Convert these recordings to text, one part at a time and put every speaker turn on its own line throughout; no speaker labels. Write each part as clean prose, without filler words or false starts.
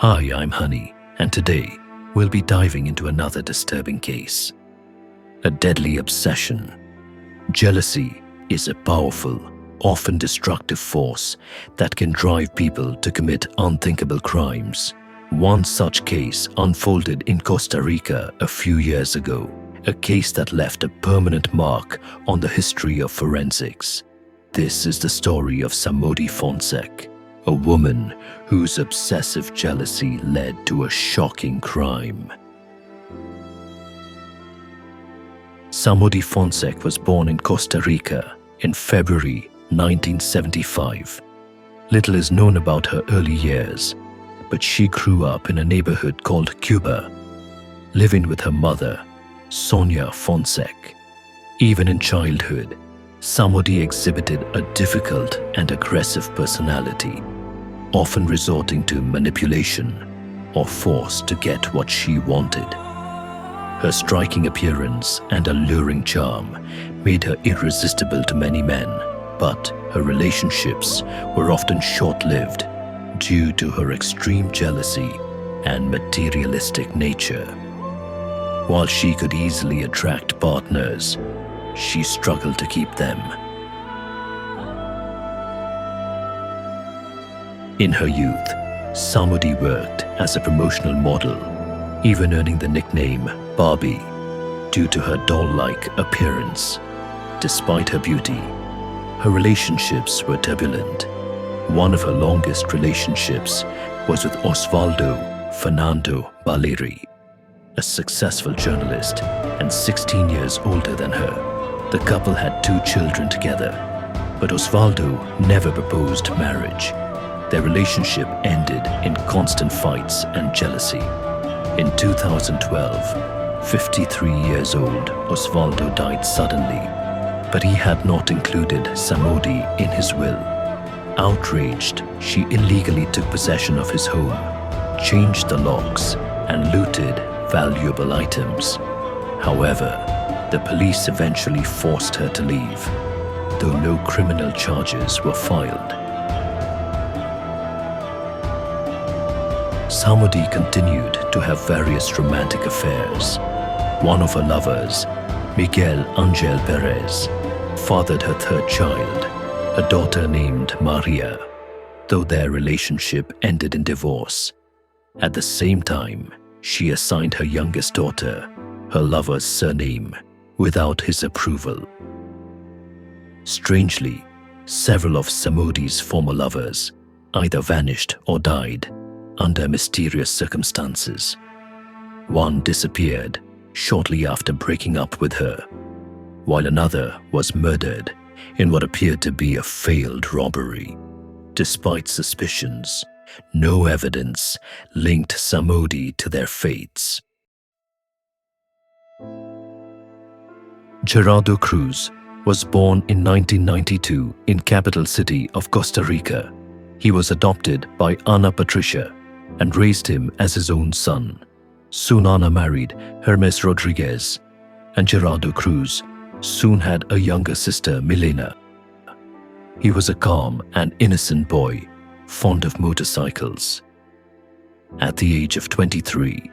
Hi, I'm Hunny, and today we'll be diving into another disturbing case. A deadly obsession. Jealousy is a powerful, often destructive force that can drive people to commit unthinkable crimes. One such case unfolded in Costa Rica a few years ago, a case that left a permanent mark on the history of forensics. This is the story of Samodi Fonsek, a woman whose obsessive jealousy led to a shocking crime. Samodi Fonsek was born in Costa Rica in February 1975. Little is known about her early years, but she grew up in a neighborhood called Cuba, living with her mother, Sonia Fonsek. Even in childhood, Samodi exhibited a difficult and aggressive personality, often resorting to manipulation or force to get what she wanted. Her striking appearance and alluring charm made her irresistible to many men, but her relationships were often short-lived due to her extreme jealousy and materialistic nature. While she could easily attract partners, she struggled to keep them. In her youth, Samodi worked as a promotional model, even earning the nickname Barbie due to her doll-like appearance. Despite her beauty, her relationships were turbulent. One of her longest relationships was with Osvaldo Fernando Baleri, a successful journalist and 16 years older than her. The couple had 2 children together, but Osvaldo never proposed marriage. Their relationship ended in constant fights and jealousy. In 2012, 53 years old, Osvaldo died suddenly, but he had not included Samodi in his will. Outraged, she illegally took possession of his home, changed the locks, and looted valuable items. However, the police eventually forced her to leave, though no criminal charges were filed. Samodi continued to have various romantic affairs. One of her lovers, Miguel Angel Perez, fathered her 3rd child, a daughter named Maria, though their relationship ended in divorce. At the same time, she assigned her youngest daughter her lover's surname without his approval. Strangely, several of Samodi's former lovers either vanished or died under mysterious circumstances. One disappeared shortly after breaking up with her, while another was murdered in what appeared to be a failed robbery. Despite suspicions, no evidence linked Samodi to their fates. Gerardo Cruz was born in 1992 in capital city of Costa Rica. He was adopted by Ana Patricia and raised him as his own son. Soon Ana married Hermes Rodriguez, and Gerardo Cruz soon had a younger sister, Milena. He was a calm and innocent boy, fond of motorcycles. At the age of 23,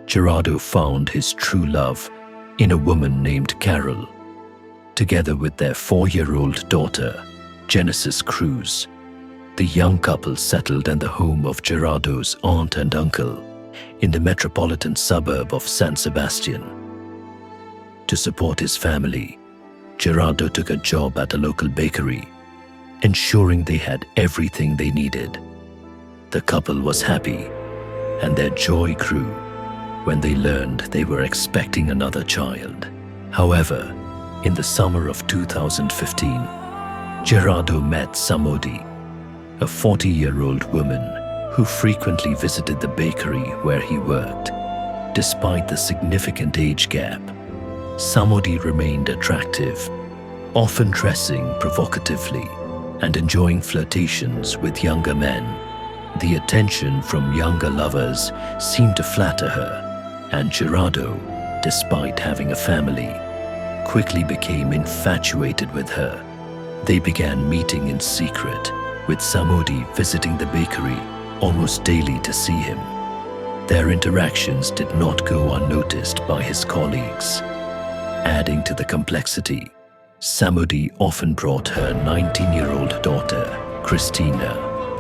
Gerardo found his true love in a woman named Carol. Together with their 4-year-old daughter, Genesis Cruz, the young couple settled in the home of Gerardo's aunt and uncle in the metropolitan suburb of San Sebastian. To support his family, Gerardo took a job at a local bakery, ensuring they had everything they needed. The couple was happy, and their joy grew when they learned they were expecting another child. However, in the summer of 2015, Gerardo met Samodi, a 40-year-old woman who frequently visited the bakery where he worked. Despite the significant age gap, Samodi remained attractive, often dressing provocatively and enjoying flirtations with younger men. The attention from younger lovers seemed to flatter her, and Gerardo, despite having a family, quickly became infatuated with her. They began meeting in secret, with Samodi visiting the bakery almost daily to see him. Their interactions did not go unnoticed by his colleagues. Adding to the complexity, Samodi often brought her 19-year-old daughter, Christina,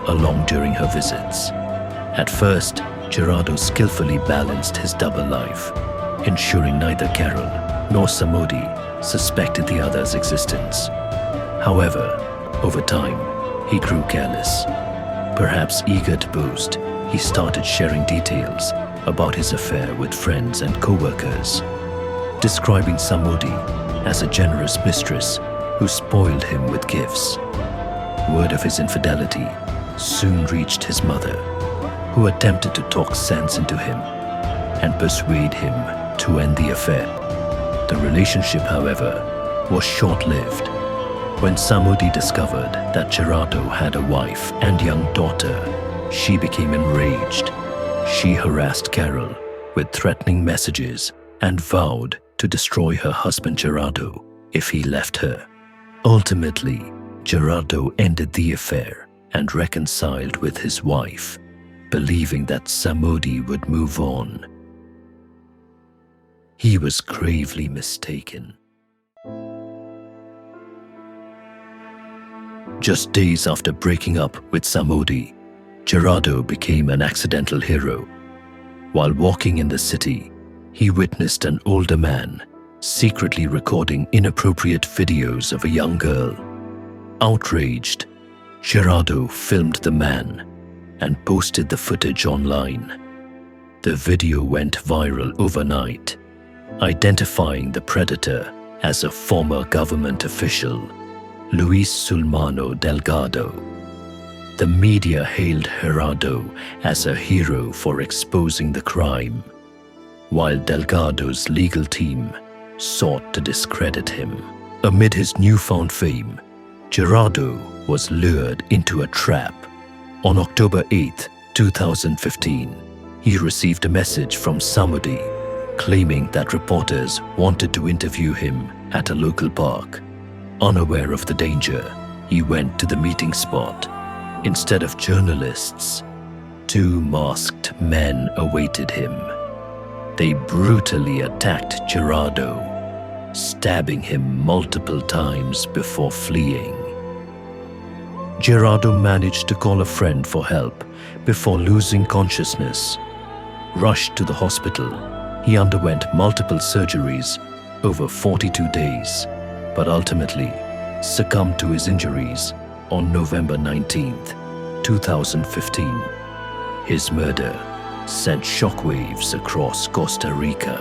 along during her visits. At first, Gerardo skillfully balanced his double life, ensuring neither Carol nor Samodi suspected the other's existence. However, over time, he grew careless. Perhaps eager to boast, he started sharing details about his affair with friends and co-workers, describing Samodi as a generous mistress who spoiled him with gifts. Word of his infidelity soon reached his mother, who attempted to talk sense into him and persuade him to end the affair. The relationship, however, was short-lived. When Samodi discovered that Gerardo had a wife and young daughter, she became enraged. She harassed Carol with threatening messages and vowed to destroy her husband Gerardo if he left her. Ultimately, Gerardo ended the affair and reconciled with his wife, believing that Samodi would move on. He was gravely mistaken. Just days after breaking up with Samodi, Gerardo became an accidental hero. While walking in the city, he witnessed an older man secretly recording inappropriate videos of a young girl. Outraged, Gerardo filmed the man and posted the footage online. The video went viral overnight, identifying the predator as a former government official, Luis Sulmano Delgado. The media hailed Gerardo as a hero for exposing the crime, while Delgado's legal team sought to discredit him. Amid his newfound fame, Gerardo was lured into a trap. On October 8, 2015, he received a message from Samodi claiming that reporters wanted to interview him at a local park. Unaware of the danger, he went to the meeting spot. Instead of journalists, two masked men awaited him. They brutally attacked Gerardo, stabbing him multiple times before fleeing. Gerardo managed to call a friend for help before losing consciousness. Rushed to the hospital, he underwent multiple surgeries over 42 days, but ultimately succumbed to his injuries on November 19, 2015. His murder sent shockwaves across Costa Rica,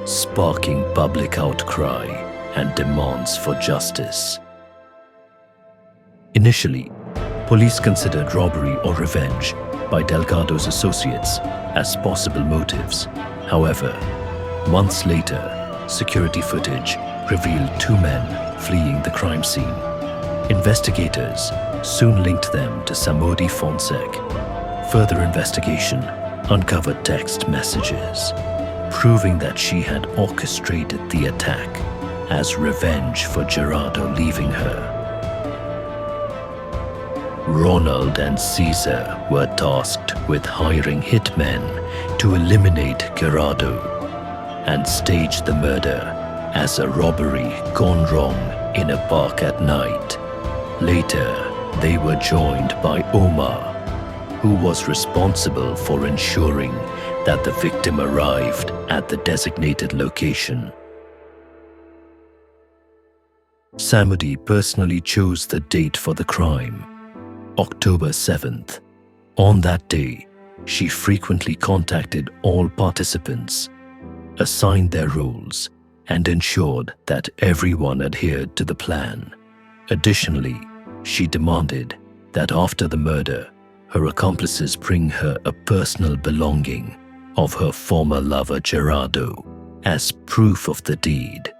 sparking public outcry and demands for justice. Initially, police considered robbery or revenge by Delgado's associates as possible motives. However, months later, security footage revealed two men fleeing the crime scene. Investigators soon linked them to Samodi Fonsek. Further investigation uncovered text messages, proving that she had orchestrated the attack as revenge for Gerardo leaving her. Ronald and Caesar were tasked with hiring hitmen to eliminate Gerardo and stage the murder as a robbery gone wrong in a park at night. Later, they were joined by Omar, who was responsible for ensuring that the victim arrived at the designated location. Samodi personally chose the date for the crime, October 7th. On that day, she frequently contacted all participants, assigned their roles, and ensured that everyone adhered to the plan. Additionally, she demanded that after the murder, her accomplices bring her a personal belonging of her former lover Gerardo as proof of the deed.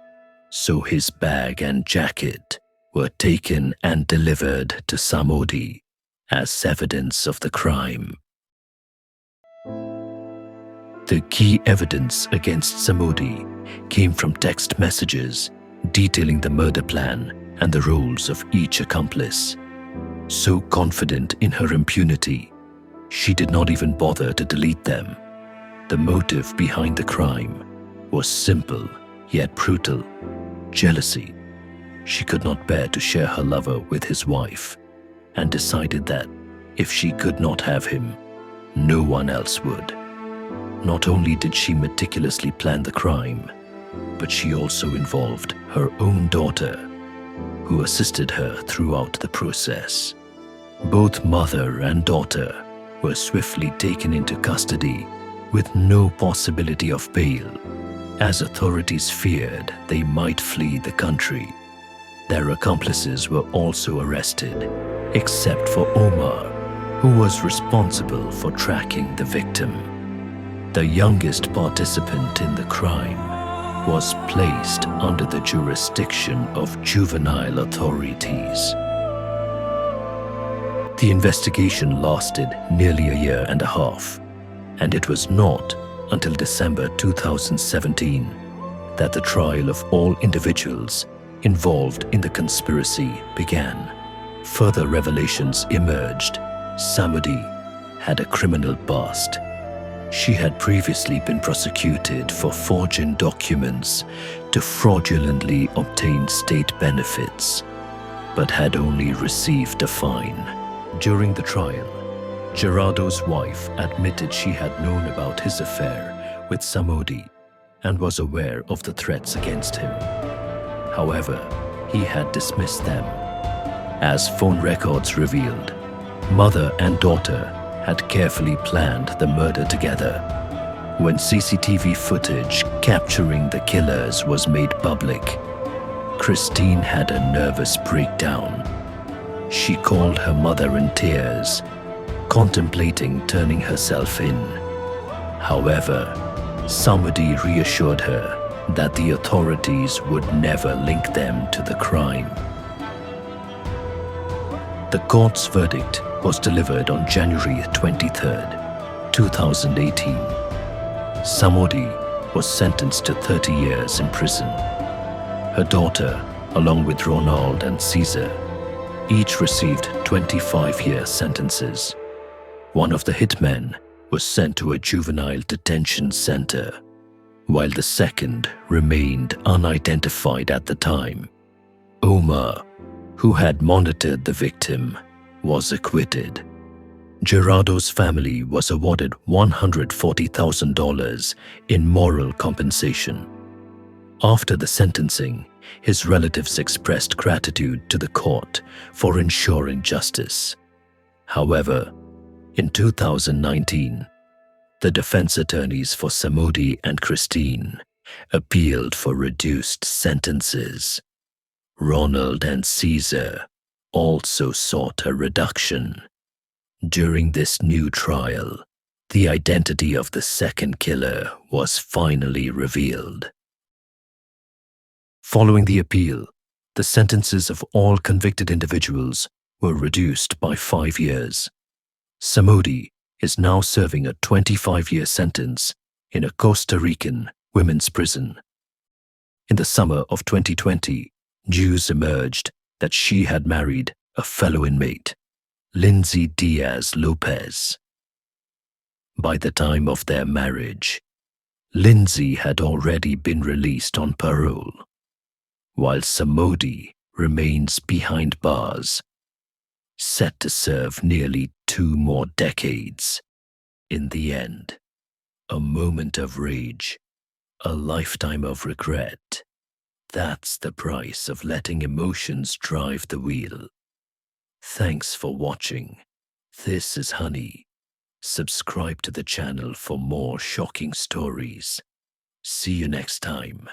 So his bag and jacket were taken and delivered to Samodi as evidence of the crime. The key evidence against Samodi came from text messages detailing the murder plan and the roles of each accomplice. So confident in her impunity, She did not even bother to delete them. The motive behind the crime was simple yet brutal: jealousy. She could not bear to share her lover with his wife and decided that if she could not have him, no one else would. Not only did she meticulously plan the crime, but she also involved her own daughter, who assisted her throughout the process. Both mother and daughter were swiftly taken into custody with no possibility of bail, as authorities feared they might flee the country. Their accomplices were also arrested, except for Omar, who was responsible for tracking the victim. The youngest participant in the crime was placed under the jurisdiction of juvenile authorities. The investigation lasted nearly a year and a half, and it was not until December 2017 that the trial of all individuals involved in the conspiracy began. Further revelations emerged. Samodi had a criminal past. She had previously been prosecuted for forging documents to fraudulently obtain state benefits, but had only received a fine. During the trial, Gerardo's wife admitted she had known about his affair with Samodi and was aware of the threats against him. However, he had dismissed them. As phone records revealed, mother and daughter had carefully planned the murder together. When CCTV footage capturing the killers was made public, Christine had a nervous breakdown. She called her mother in tears, contemplating turning herself in. However, Samodi reassured her that the authorities would never link them to the crime. The court's verdict was delivered on January 23, 2018. Samodi was sentenced to 30 years in prison. Her daughter, along with Ronald and Caesar, each received 25-year sentences. One of the hitmen was sent to a juvenile detention center, while the second remained unidentified at the time. Omar, who had monitored the victim, was acquitted. Gerardo's family was awarded $140,000 in moral compensation. After the sentencing, his relatives expressed gratitude to the court for ensuring justice. However, in 2019, the defense attorneys for Samodi and Christine appealed for reduced sentences. Ronald and Caesar also sought a reduction. During this new trial, the identity of the second killer was finally revealed. Following the appeal, the sentences of all convicted individuals were reduced by 5 years. Samodi is now serving a 25-year sentence in a Costa Rican women's prison. In the summer of 2020, news emerged that she had married a fellow inmate, Lindsay Diaz Lopez. By the time of their marriage, Lindsay had already been released on parole, while Samodi remains behind bars, set to serve nearly 2 more decades. In the end, a moment of rage, a lifetime of regret. That's the price of letting emotions drive the wheel. Thanks for watching. This is Hunny. Subscribe to the channel for more shocking stories. See you next time.